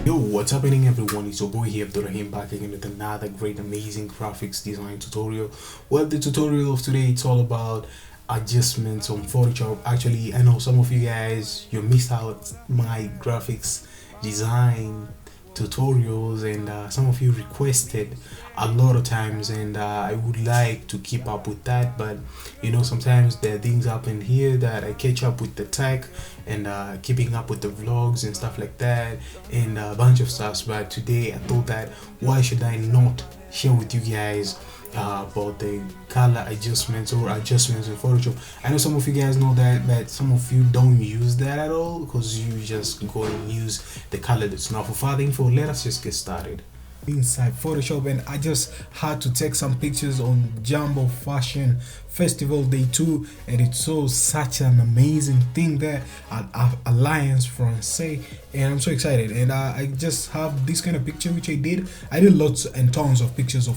Yo, what's happening everyone? It's your boy here, Abdurrahim, back again with another great, amazing graphics design tutorial. Well, the tutorial of today, it's all about adjustments on Photoshop. Actually, I know some of you guys, you missed out my graphics design tutorials, and some of you requested a lot of times, and I would like to keep up with that, but you know, sometimes there are things happen here that I catch up with the tech and keeping up with the vlogs and stuff like that, and a bunch of stuff. But today I thought that why should I not share with you guys about the color adjustments or adjustments in Photoshop. I know some of you guys know that, but some of you don't use that at all because you just go and use the color that's not. For further info, let us just get started inside Photoshop. And I just had to take some pictures on Jumbo Fashion Festival Day 2, and it saw such an amazing thing there at Alliance Française, and I'm so excited. And I just have this kind of picture which I did lots and tons of pictures of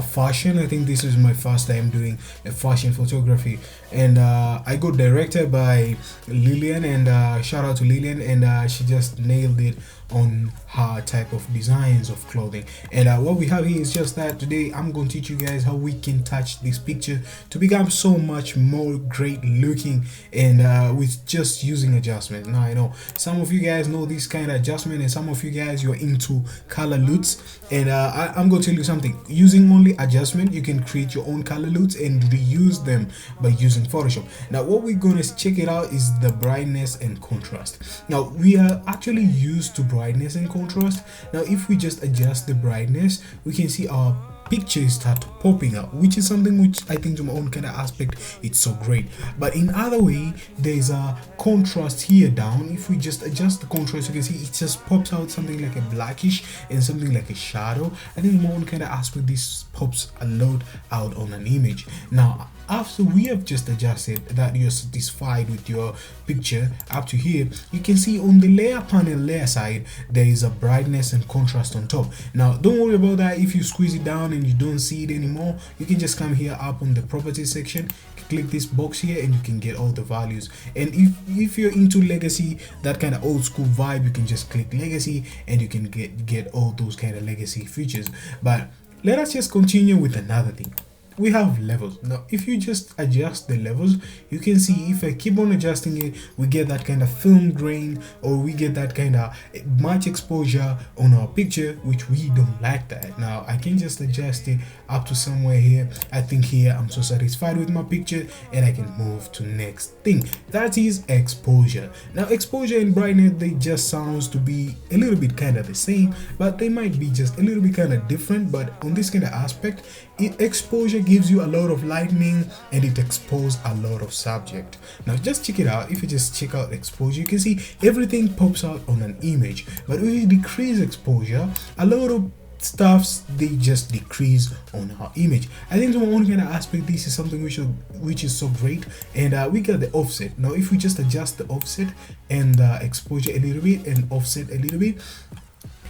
fashion. I think this is my first time doing a fashion photography, and I got directed by Lillian, and shout out to Lillian, and she just nailed it on her type of designs of clothing. And what we have here is just that today I'm going to teach you guys how we can touch this picture to become so much more great looking, and with just using adjustments. Now I know some of you guys know this kind of adjustment, and some of you guys, you're into color loots, and I'm going to tell you something. Using only adjustment, you can create your own color loots and reuse them by using Photoshop. Now what we're going to check it out is the brightness and contrast. Now we are actually used to brightness and contrast. Now if we just adjust the brightness, we can see our pictures start popping up, which is something which I think, to my own kind of aspect, it's so great. But in other way, there's a contrast here down. If we just adjust the contrast, you can see it just pops out something like a blackish and something like a shadow. I think, my own kind of aspect, this pops a lot out on an image. Now after we have just adjusted that you're satisfied with your picture up to here, you can see on the layer panel layer side there is a brightness and contrast on top. Now don't worry about that. If you squeeze it down and you don't see it anymore, you can just come here up on the properties section, click this box here, and you can get all the values. And if you're into legacy, that kind of old school vibe, you can just click legacy and you can get all those kind of legacy features. But let us just continue with another thing. We have levels. Now if you just adjust the levels, you can see if I keep on adjusting it, we get that kind of film grain, or we get that kind of much exposure on our picture, which we don't like that. Now I can just adjust it up to somewhere here. I think here I'm so satisfied with my picture, and I can move to next thing, that is exposure. Now exposure and brightness, they just sounds to be a little bit kind of the same, but they might be just a little bit kind of different. But on this kind of aspect, exposure gives you a lot of lightning, and it exposes a lot of subject. Now just check it out. If you just check out exposure, you can see everything pops out on an image. But if you decrease exposure, a lot of stuffs, they just decrease on our image. I think, to my own kind of aspect, this is something which is so great. And we got the offset. Now if we just adjust the offset and exposure a little bit and offset a little bit,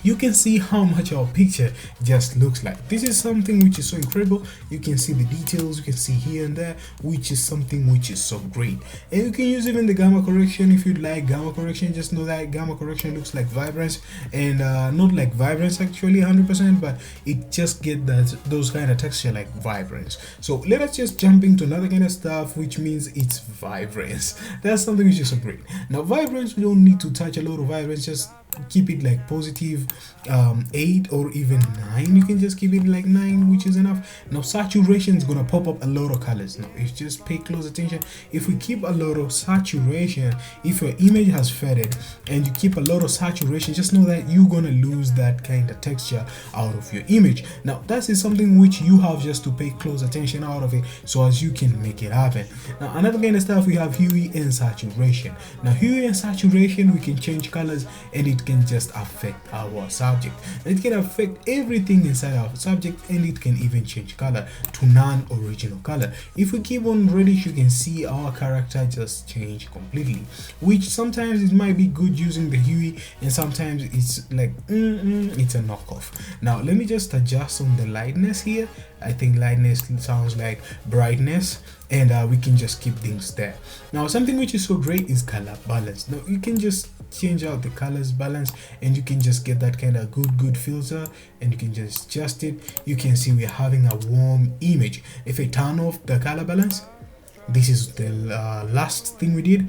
you can see how much our picture just looks like. This is something which is so incredible. You can see the details, you can see here and there, which is something which is so great. And you can use even the gamma correction if you'd like gamma correction. Just know that gamma correction looks like vibrance, and not like vibrance actually 100%, but it just get those kind of texture like vibrance. So let us just jump into another kind of stuff, which means it's vibrance. That's something which is so great. Now vibrance, we don't need to touch a lot of vibrance. Just keep it like positive 8 or even 9. You can just keep it like 9, which is enough. Now saturation is gonna pop up a lot of colors. Now if you just pay close attention, if we keep a lot of saturation, if your image has faded and you keep a lot of saturation, just know that you're gonna lose that kind of texture out of your image. Now that is something which you have just to pay close attention out of it, so as you can make it happen. Now another kind of stuff, we have hue and saturation. Now hue and saturation, we can change colors, and it can just affect our subject. It can affect everything inside our subject, and it can even change color to non-original color. If we keep on reddish, you can see our character just change completely, which sometimes it might be good using the hue, and sometimes it's like it's a knockoff. Now let me just adjust on the lightness here. I think lightness sounds like brightness, and we can just keep things there. Now something which is so great is color balance. Now you can just change out the colors balance, and you can just get that kind of good filter, and you can just adjust it. You can see we're having a warm image. If I turn off the color balance, this is the last thing we did.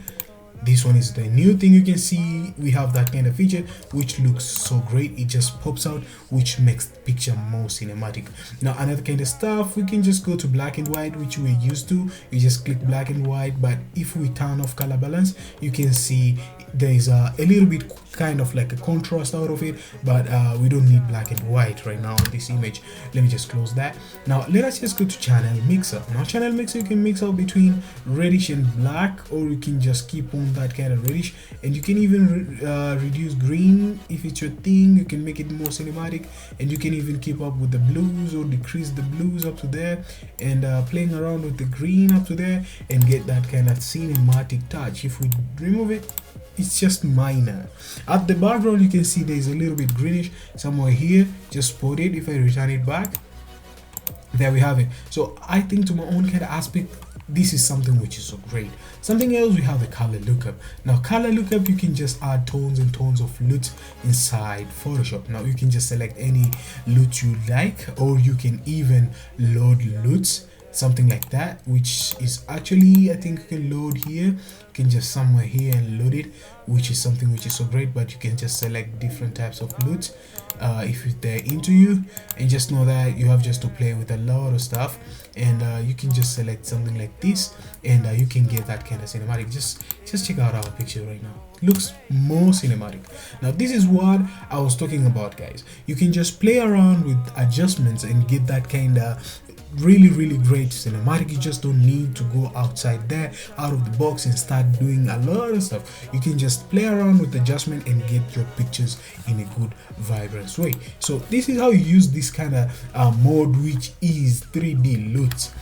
This one is the new thing. You can see we have that kind of feature which looks so great. It just pops out, which makes the picture more cinematic. Now another kind of stuff, we can just go to black and white, which we're used to. You just click black and white, but if we turn off color balance, you can see there's a little bit kind of like a contrast out of it, but we don't need black and white right now on this image. Let me just close that. Now let us just go to channel mixer. Now channel mixer, you can mix out between reddish and black, or you can just keep on that kind of reddish, and you can even reduce green if it's your thing. You can make it more cinematic, and you can even keep up with the blues or decrease the blues up to there, and playing around with the green up to there, and get that kind of cinematic touch. If we remove it, it's just minor. At the background, you can see there's a little bit greenish somewhere here. Just spot it. If I return it back, there we have it. So I think to my own kind of aspect, this is something which is so great. Something else, we have the color lookup. Now color lookup, you can just add tones and tones of LUTs inside Photoshop. Now you can just select any LUT you like, or you can even load LUTs, something like that, which is actually, I think you can load here. You can just somewhere here and load it, which is something which is so great. But you can just select different types of LUTs if they're into you, and just know that you have just to play with a lot of stuff, and you can just select something like this, and you can get that kind of cinematic. Just check out our picture right now. Looks more cinematic. Now this is what I was talking about, guys. You can just play around with adjustments and get that kind of really great cinematic. You just don't need to go outside there, out of the box, and start doing a lot of stuff. You can just play around with adjustment and get your pictures in a good vibrant way. So this is how you use this kind of mode, which is 3D LUTs.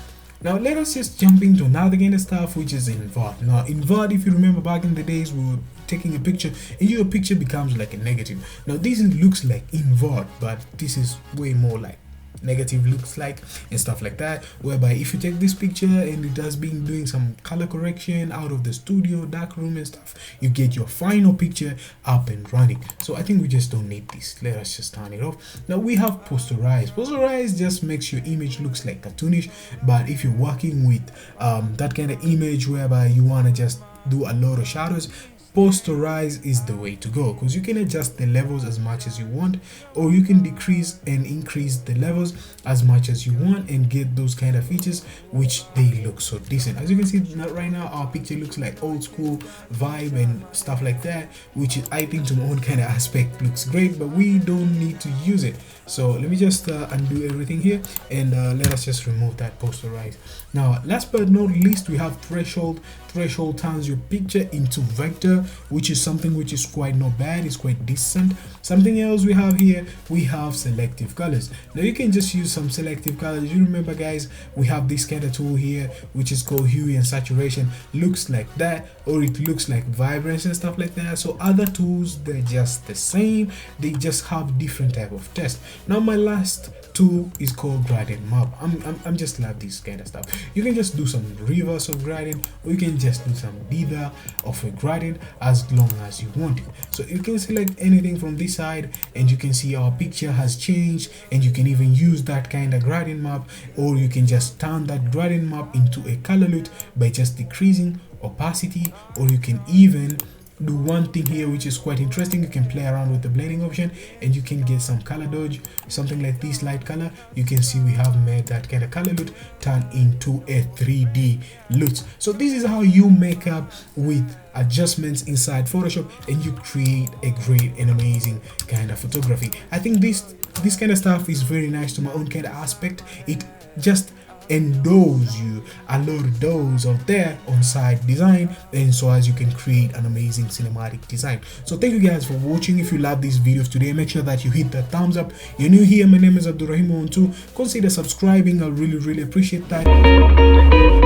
Now let us just jump into another kind of stuff, which is invert. Now invert, if you remember back in the days, we were taking a picture and your picture becomes like a negative. Now this looks like invert, but this is way more like negative looks like and stuff like that, whereby if you take this picture and it has been doing some color correction out of the studio dark room and stuff, you get your final picture up and running. So I think we just don't need this. Let us just turn it off. Now we have posterize. Posterize just makes your image looks like cartoonish, but if you're working with that kind of image whereby you want to just do a lot of shadows, posterize is the way to go, because you can adjust the levels as much as you want, or you can decrease and increase the levels as much as you want, and get those kind of features which they look so decent. As you can see right now, our picture looks like old school vibe and stuff like that, which I think to my own kind of aspect looks great, but we don't need to use it. So let me just undo everything here, and let us just remove that posterize. Now last but not least, we have threshold. Threshold turns your picture into vector, which is something which is quite not bad. It's quite decent. Something else we have here, we have selective colors. Now you can just use some selective colors. You remember, guys, we have this kind of tool here which is called hue and saturation. Looks like that, or it looks like vibrance and stuff like that. So other tools, they're just the same, they just have different type of test. Now my last tool is called gradient map. I'm just love this kind of stuff. You can just do some reverse of gradient, or you can just do some dither of a gradient as long as you want it. So you can select anything from this side, and you can see our picture has changed, and you can even use that kind of gradient map, or you can just turn that gradient map into a color LUT by just decreasing opacity, or you can even do one thing here which is quite interesting. You can play around with the blending option, and you can get some color dodge, something like this light color. You can see we have made that kind of color LUT turn into a 3D LUT. So this is how you make up with adjustments inside Photoshop, and you create a great and amazing kind of photography. I think this kind of stuff is very nice to my own kind of aspect. It just endows you a lot of those out there on site design, and so as you can create an amazing cinematic design. So thank you guys for watching. If you love these videos today, make sure that you hit the thumbs up. You're new here, my name is Abdurrahim. Consider subscribing. I really appreciate that.